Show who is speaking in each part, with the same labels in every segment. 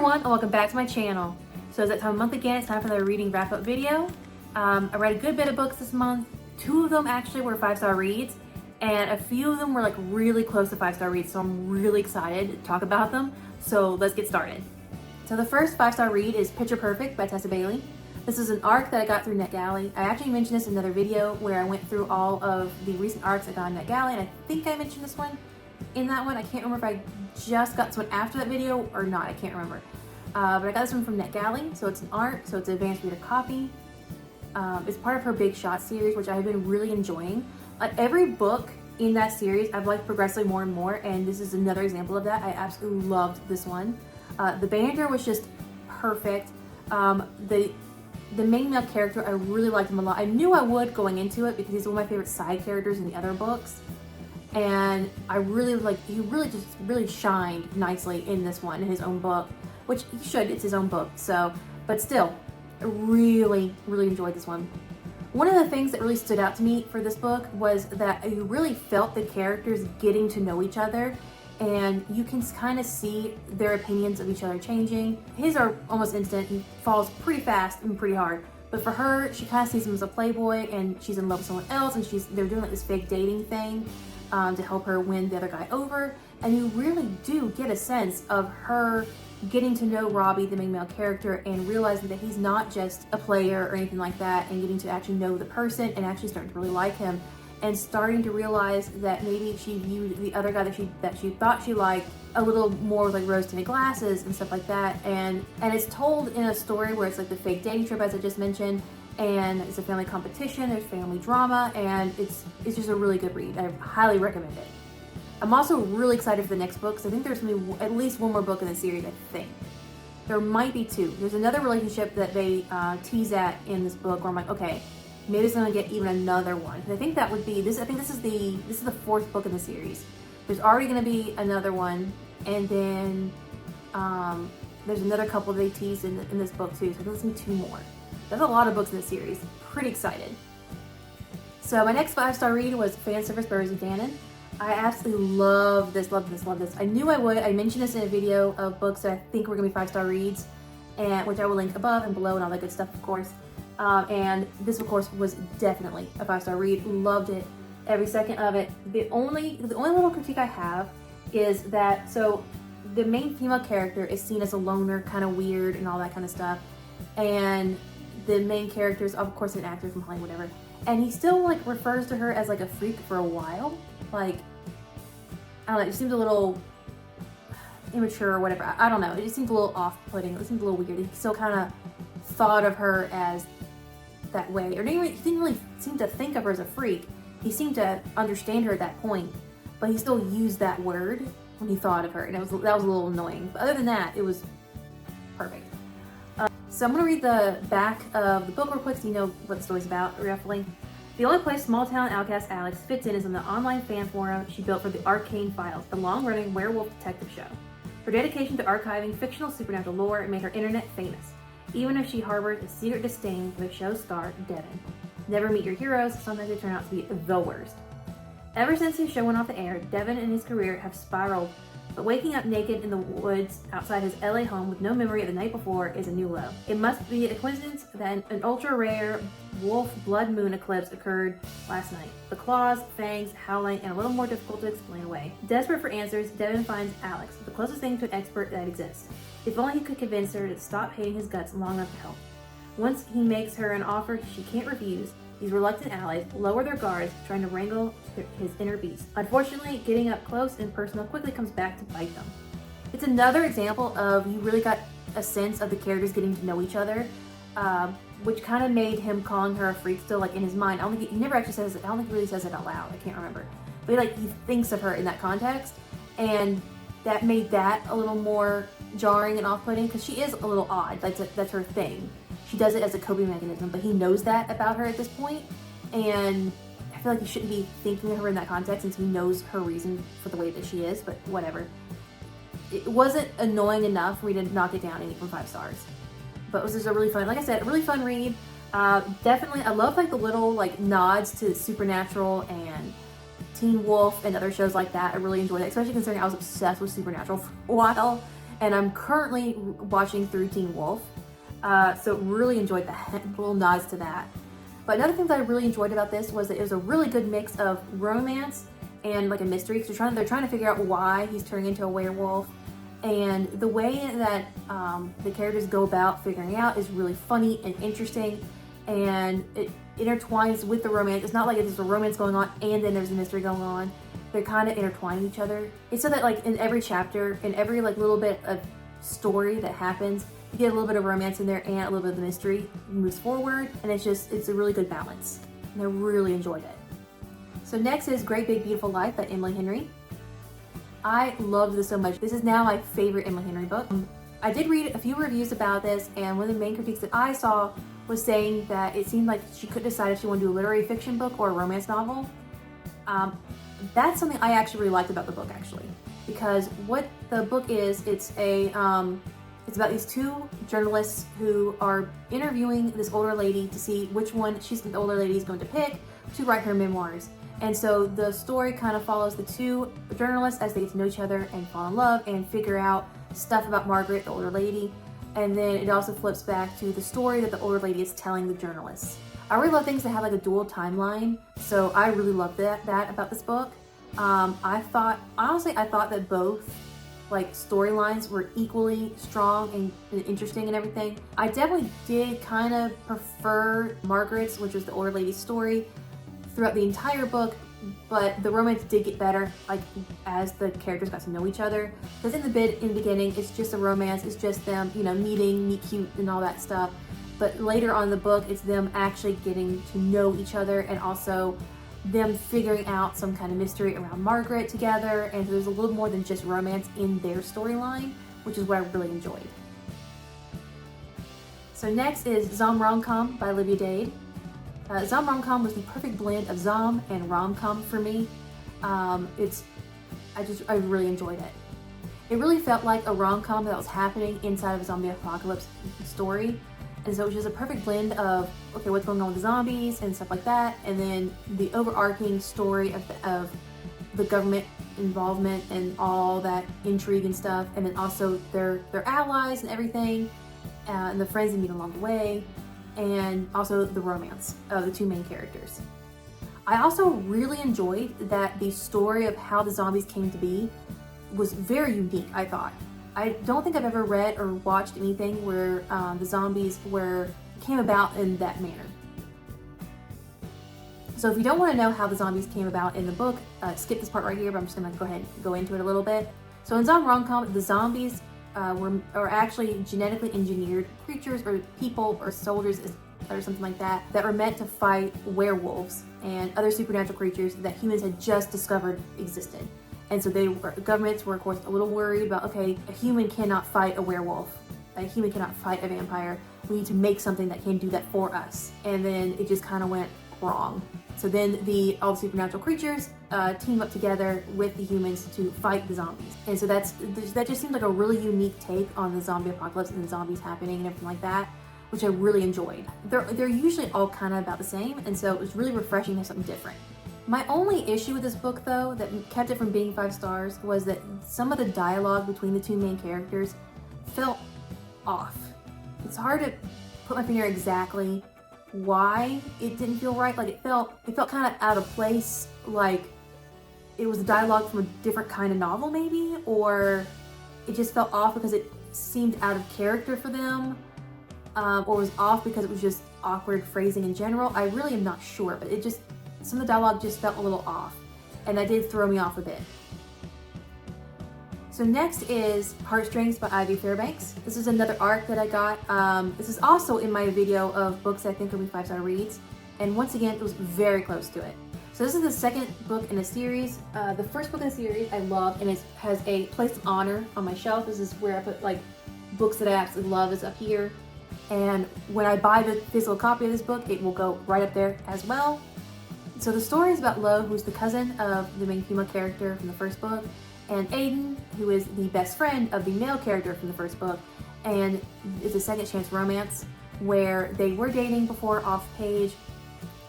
Speaker 1: everyone, and welcome back to my channel. So it's that time of month again, it's time for the reading wrap-up video. I read a good bit of books this month. 2 of them actually were 5-star reads, and a few of them were like really close to 5-star reads, so I'm really excited to talk about them. So let's get started. So the first 5-star read is Picture Perfect by Tessa Bailey. This is an arc that I got through NetGalley. I actually mentioned this in another video where I went through all of the recent arcs I got on NetGalley, and I think I mentioned this one in that one. I can't remember if I just got this one after that video or not, I can't remember. But I got this one from NetGalley, so it's an art, so it's an advanced reader copy. It's part of her Big Shot series, which I've been really enjoying. Like every book in that series, I've liked progressively more and more, and this is another example of that. I absolutely loved this one. The banter was just perfect. The main male character, I really liked him a lot. I knew I would going into it because he's one of my favorite side characters in the other books. And I really like, he really shined nicely in this one, in his own book, which he should, it's his own book, so, but still, I really enjoyed this one. One of the things that really stood out to me for this book was that you really felt the characters getting to know each other, and you can kind of see their opinions of each other changing. His are almost instant, he falls pretty fast and pretty hard. But for her, she kind of sees him as a playboy, and she's in love with someone else, and they're doing like this fake dating thing to help her win the other guy over. And you really do get a sense of her getting to know Robbie, the main male character, and realizing that he's not just a player or anything like that, and getting to actually know the person and actually starting to really like him, and starting to realize that maybe she viewed the other guy that she thought she liked a little more with like rose-tinted glasses and stuff like that. And it's told in a story where it's like the fake dating trip, as I just mentioned, and it's a family competition, there's family drama, and it's just a really good read. I highly recommend it. I'm also really excited for the next book, because I think there's going to be at least one more book in the series, I think. There might be 2. There's another relationship that they tease at in this book where I'm like, okay, maybe it's going to get even another one. And I think that would be, I think this is the 4th book in the series. There's already going to be another one, and then there's another couple they tease in this book too, so there's going to be 2 more. There's a lot of books in this series. Pretty excited. So my next 5-star read was Fan Service by Rosie Danan. I absolutely love this. I knew I would. I mentioned this in a video of books that I think were going to be 5-star reads, and which I will link above and below and all that good stuff, of course. And this, of course, was definitely a 5-star read. Loved it, every second of it. The only little critique I have is that, so the main female character is seen as a loner, kind of weird and all that kind of stuff, and the main character is, of course, an actor from Hollywood, whatever, and he still like refers to her as like a freak for a while. Like, I don't know, it just seems a little immature or whatever. I don't know, it just seems a little off-putting. It seems a little weird. He still kind of thought of her as that way, or he didn't really seem to think of her as a freak. He seemed to understand her at that point, but he still used that word when he thought of her, and that was a little annoying. But other than that, it was perfect. So I'm going to read the back of the book real quick so you know what the story's about, roughly. The only place small-town outcast Alex fits in is in the online fan forum she built for the Arcane Files, a long-running werewolf detective show. Her dedication to archiving fictional supernatural lore made her internet famous, even if she harbors a secret disdain for the show's star, Devin. Never meet your heroes, sometimes they turn out to be the worst. Ever since his show went off the air, Devin and his career have spiraled, but waking up naked in the woods outside his LA home with no memory of the night before is a new low. It must be a coincidence that an ultra-rare wolf blood moon eclipse occurred last night. The claws, fangs, howling, and a little more difficult to explain away. Desperate for answers, Devin finds Alex, the closest thing to an expert that exists. If only he could convince her to stop hating his guts long enough to help. Once he makes her an offer she can't refuse, these reluctant allies lower their guards, trying to wrangle his inner beast. Unfortunately, getting up close and personal quickly comes back to bite them. It's another example of you really got a sense of the characters getting to know each other, which kind of made him calling her a freak still like in his mind. I don't think he never actually says it. I don't think he really says it out loud. I can't remember. But he thinks of her in that context, and that made that a little more jarring and off-putting because she is a little odd. That's her thing. She does it as a coping mechanism, but he knows that about her at this point, and I feel like he shouldn't be thinking of her in that context since he knows her reason for the way that she is, but whatever. It wasn't annoying enough for me to knock it down any from 5 stars. But it was just a really fun, like I said, a really fun read. Definitely, I love like the little like nods to Supernatural and Teen Wolf and other shows like that. I really enjoyed it, especially considering I was obsessed with Supernatural for a while. and I'm currently watching through Teen Wolf, so really enjoyed that, little nods to that. But another thing that I really enjoyed about this was that it was a really good mix of romance and like a mystery, because they're trying to figure out why he's turning into a werewolf, and the way that the characters go about figuring out is really funny and interesting, and it intertwines with the romance. It's not like there's a romance going on and then there's a mystery going on. They're kind of intertwining each other. It's so that like in every chapter, in every like little bit of story that happens, you get a little bit of romance in there and a little bit of the mystery moves forward, and it's a really good balance, and I really enjoyed it. So next is Great Big Beautiful Life by Emily Henry. I loved this so much. This is now my favorite Emily Henry book. I did read a few reviews about this, and one of the main critiques that I saw was saying that it seemed like she couldn't decide if she wanted to do a literary fiction book or a romance novel. That's something I actually really liked about the book, actually, because what the book is, it's about these two journalists who are interviewing this older lady to see which one the older lady is going to pick to write her memoirs. And so the story kind of follows the two journalists as they get to know each other and fall in love and figure out stuff about Margaret, the older lady. And then it also flips back to the story that the older lady is telling the journalists. I really love things that have like a dual timeline, so I really love that about this book. I thought that both like storylines were equally strong and interesting and everything. I definitely did kind of prefer Margaret's, which was the older lady's story, throughout the entire book, but the romance did get better like as the characters got to know each other. Because in the beginning, it's just a romance, it's just them, meet cute and all that stuff. But later on in the book, it's them actually getting to know each other, and also them figuring out some kind of mystery around Margaret together. And so there's a little more than just romance in their storyline, which is what I really enjoyed. So next is ZomRomCom by Olivia Dade. ZomRomCom was the perfect blend of Zom and rom-com for me. I really enjoyed it. It really felt like a rom-com that was happening inside of a zombie apocalypse story. And so it was just a perfect blend of, okay, what's going on with the zombies and stuff like that, and then the overarching story of the government involvement and all that intrigue and stuff, and then also their allies and everything, and the friends they meet along the way, and also the romance of the two main characters. I also really enjoyed that the story of how the zombies came to be was very unique, I thought. I don't think I've ever read or watched anything where the zombies came about in that manner. So if you don't want to know how the zombies came about in the book, skip this part right here, but I'm just going to go ahead and go into it a little bit. So in ZomRomCom, the zombies are actually genetically engineered creatures or people or soldiers or something like that were meant to fight werewolves and other supernatural creatures that humans had just discovered existed. And so governments were, of course, a little worried about, okay, a human cannot fight a werewolf. A human cannot fight a vampire. We need to make something that can do that for us. And then it just kind of went wrong. So then all the supernatural creatures team up together with the humans to fight the zombies. And so that just seemed like a really unique take on the zombie apocalypse and the zombies happening and everything like that, which I really enjoyed. They're usually all kind of about the same, and so it was really refreshing to have something different. My only issue with this book, though, that kept it from being 5 stars, was that some of the dialogue between the two main characters felt off. It's hard to put my finger exactly why it didn't feel right. Like it felt kind of out of place, like it was a dialogue from a different kind of novel maybe, or it just felt off because it seemed out of character for them, or was off because it was just awkward phrasing in general. I really am not sure, but some of the dialogue just felt a little off, and that did throw me off a bit. So next is Heartstrings by Ivy Fairbanks. This is another arc that I got. This is also in my video of books I think will be 5-star reads, and once again, it was very close to it. So this is the second book in a series. The first book in the series I love, and it has a place of honor on my shelf. This is where I put like books that I absolutely love is up here. And when I buy the physical copy of this book, it will go right up there as well. So the story is about Lo, who's the cousin of the main female character from the first book, and Aiden, who is the best friend of the male character from the first book, and it's a second chance romance where they were dating before off page,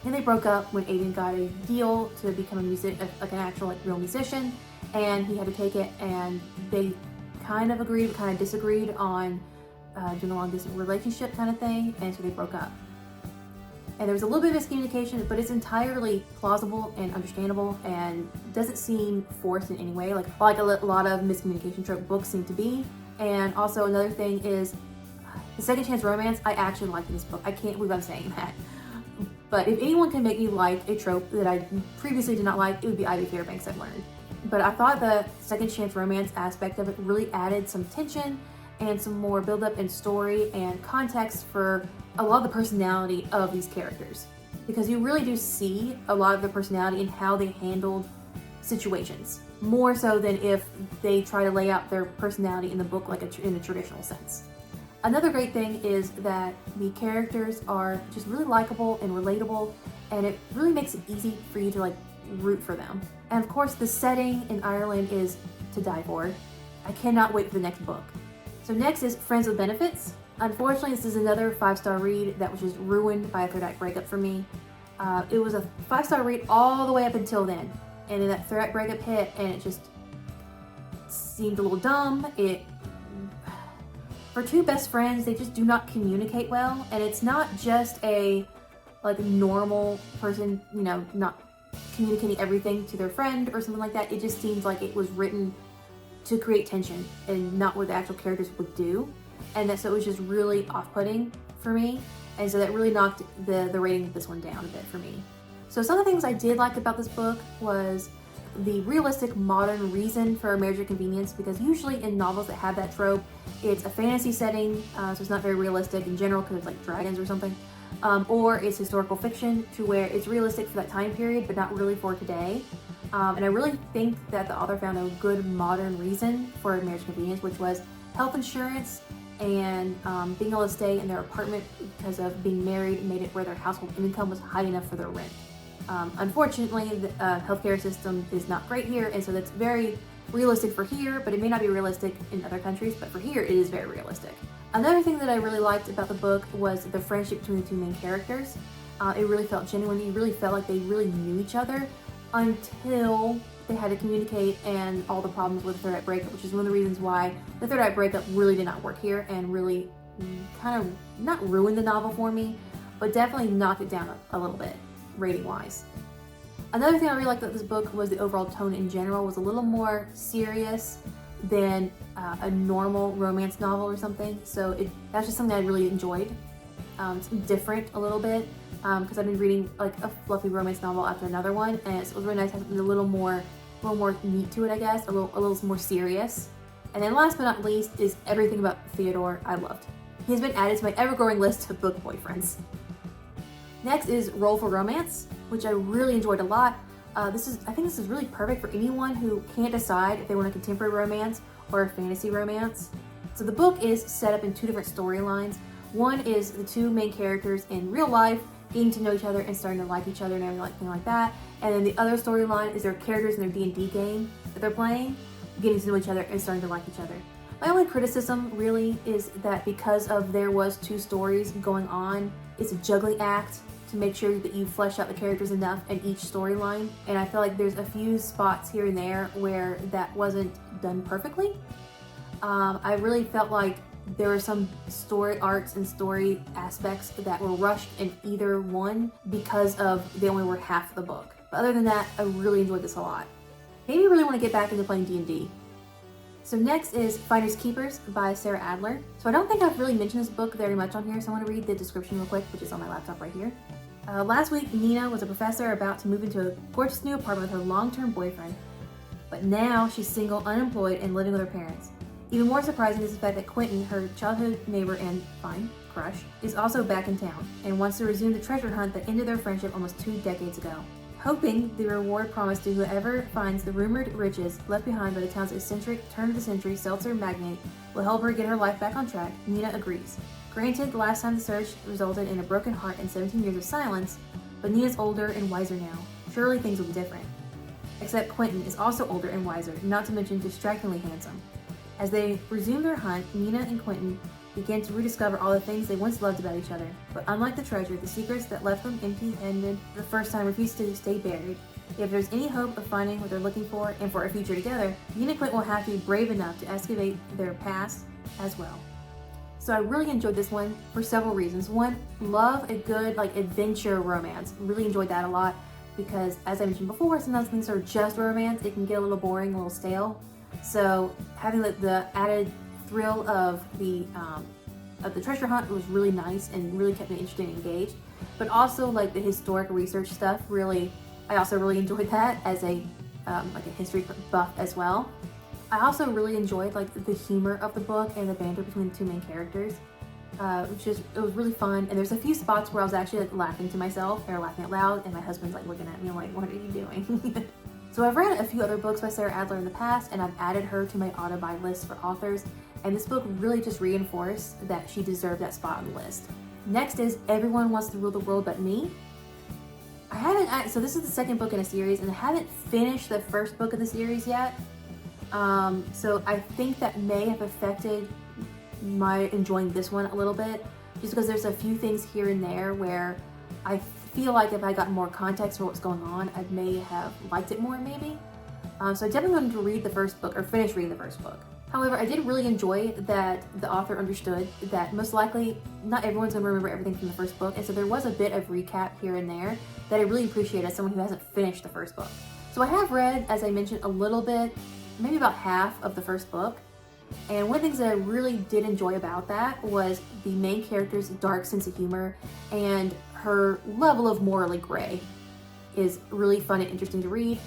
Speaker 1: and they broke up when Aiden got a deal to become a an actual real musician, and he had to take it, and they kind of agreed, but kind of disagreed on doing a long distance relationship kind of thing, and so they broke up. And there was a little bit of miscommunication, but it's entirely plausible and understandable and doesn't seem forced in any way, like a lot of miscommunication trope books seem to be. And also another thing is the second chance romance, I actually liked in this book. I can't believe I'm saying that. But if anyone can make me like a trope that I previously did not like, it would be Ivy Fairbanks, I've learned. But I thought the second chance romance aspect of it really added some tension and some more build-up in story and context for a lot of the personality of these characters. Because you really do see a lot of the personality in how they handled situations, more so than if they try to lay out their personality in the book like in a traditional sense. Another great thing is that the characters are just really likable and relatable, and it really makes it easy for you to like root for them. And of course, the setting in Ireland is to die for. I cannot wait for the next book. So next is Friends with Benefits. Unfortunately, this is another 5-star read that was just ruined by a third act breakup for me. It was a 5-star read all the way up until then, and then that third act breakup hit, and it just seemed a little dumb. For two best friends, they just do not communicate well, and it's not just a like normal person, you know, not communicating everything to their friend or something like that. It just seems like it was written to create tension and not what the actual characters would do. And so it was just really off-putting for me. And so that really knocked the rating of this one down a bit for me. So some of the things I did like about this book was the realistic modern reason for marriage or convenience, because usually in novels that have that trope, it's a fantasy setting, so it's not very realistic in general because it's like dragons or something. Or it's historical fiction to where it's realistic for that time period, but not really for today. And I really think that the author found a good modern reason for marriage convenience, which was health insurance and being able to stay in their apartment because of being married made it where their household income was high enough for their rent. Unfortunately, the healthcare system is not great here, and so that's very realistic for here, but it may not be realistic in other countries, but for here it is very realistic. Another thing that I really liked about the book was the friendship between the two main characters. It really felt genuine. You really felt like they really knew each other until they had to communicate and all the problems with the third act breakup, which is one of the reasons why the third act breakup really did not work here and really kind of not ruined the novel for me, but definitely knocked it down a little bit rating wise. Another thing I really liked about this book was the overall tone in general was a little more serious than a normal romance novel or something. So that's just something I really enjoyed. It's different a little bit because I've been reading like a fluffy romance novel after another one, and it was really nice to have a little more meat to it, I guess, a little more serious. And then last but not least is everything about Theodore I loved. He's been added to my ever-growing list of book boyfriends. Next is Roll for Romance, which I really enjoyed a lot. I think this is really perfect for anyone who can't decide if they want a contemporary romance or a fantasy romance. So the book is set up in two different storylines. One is the two main characters in real life getting to know each other and starting to like each other and everything like that. And then the other storyline is their characters in their D&D game that they're playing, getting to know each other and starting to like each other. My only criticism really is that because there was two stories going on, it's a juggling act to make sure that you flesh out the characters enough in each storyline. And I feel like there's a few spots here and there where that wasn't done perfectly. I really felt like there were some story arcs and story aspects that were rushed in either one because they only were half the book. But other than that, I really enjoyed this a lot. Maybe I really want to get back into playing D&D. So next is Finders Keepers by Sarah Adler. So I don't think I've really mentioned this book very much on here, so I want to read the description real quick, which is on my laptop right here. Last week, Nina was a professor about to move into a gorgeous new apartment with her long-term boyfriend. But now she's single, unemployed, and living with her parents. Even more surprising is the fact that Quentin, her childhood neighbor and fine crush, is also back in town and wants to resume the treasure hunt that ended their friendship almost 2 decades ago. Hoping the reward promised to whoever finds the rumored riches left behind by the town's eccentric turn-of-the-century seltzer magnate will help her get her life back on track, Nina agrees. Granted, the last time the search resulted in a broken heart and 17 years of silence, but Nina's older and wiser now. Surely things will be different. Except Quentin is also older and wiser, not to mention distractingly handsome. As they resume their hunt, Nina and Quentin begin to rediscover all the things they once loved about each other. But unlike the treasure, the secrets that left them empty-handed the first time refuse to stay buried. If there's any hope of finding what they're looking for and for a future together, Dean and Clint will have to be brave enough to excavate their past as well. So I really enjoyed this one for several reasons. One, love a good adventure romance. Really enjoyed that a lot because, as I mentioned before, sometimes things are just romance. It can get a little boring, a little stale. So having the added thrill of the treasure hunt was really nice and really kept me interested and engaged. But also the historic research stuff, I also really enjoyed that as a history buff as well. I also really enjoyed the humor of the book and the banter between the two main characters. It was really fun. And there's a few spots where I was actually laughing to myself or laughing out loud, and my husband's looking at me like, what are you doing? So I've read a few other books by Sarah Adler in the past, and I've added her to my auto-buy list for authors, and this book really just reinforced that she deserved that spot on the list. Next is Everyone Wants to Rule the World But Me. So this is the second book in a series, and I haven't finished the first book of the series yet. So I think that may have affected my enjoying this one a little bit, just because there's a few things here and there where I feel like if I got more context for what's going on, I may have liked it more maybe. So I definitely wanted to read the first book, or finish reading the first book. However, I did really enjoy that the author understood that most likely not everyone's going to remember everything from the first book, and so there was a bit of recap here and there that I really appreciate as someone who hasn't finished the first book. So I have read, as I mentioned, a little bit, maybe about half of the first book, and one of the things that I really did enjoy about that was the main character's dark sense of humor, and her level of morally gray is really fun and interesting to read.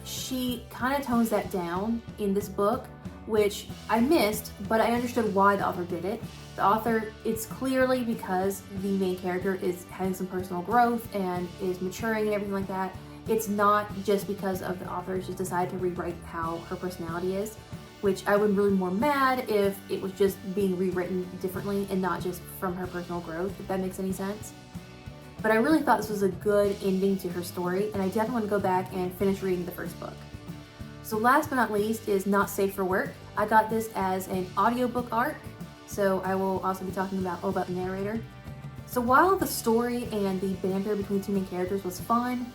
Speaker 1: She kind of tones that down in this book, which I missed, but I understood why the author did it. The author, it's clearly because the main character is having some personal growth and is maturing and everything like that. It's not just because of the author just decided to rewrite how her personality is, which I would really more mad if it was just being rewritten differently and not just from her personal growth, if that makes any sense. But I really thought this was a good ending to her story, and I definitely want to go back and finish reading the first book. So last but not least is Not Safe for Work. I got this as an audiobook arc, so I will also be talking about all about the narrator. So while the story and the banter between two main characters was fun,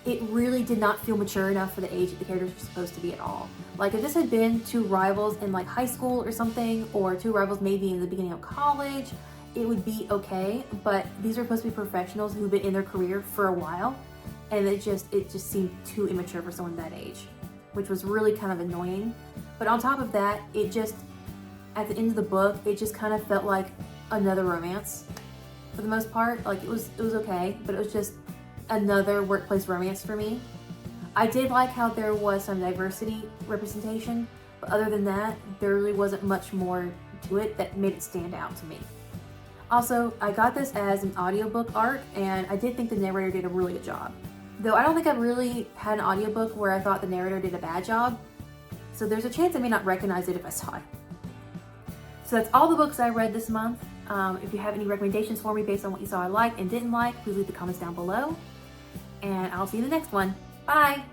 Speaker 1: it really did not feel mature enough for the age that the characters were supposed to be at all. If this had been two rivals in high school or something, or two rivals maybe in the beginning of college, it would be okay, but these are supposed to be professionals who've been in their career for a while, and it just seemed too immature for someone that age, which was really kind of annoying. But on top of that, it just, at the end of the book, it just kind of felt like another romance for the most part. It was okay, but it was just another workplace romance for me. I did like how there was some diversity representation, but other than that, there really wasn't much more to it that made it stand out to me. Also, I got this as an audiobook arc, and I did think the narrator did a really good job. Though I don't think I've really had an audiobook where I thought the narrator did a bad job, so there's a chance I may not recognize it if I saw it. So that's all the books I read this month. If you have any recommendations for me based on what you saw I liked and didn't like, please leave the comments down below. And I'll see you in the next one. Bye!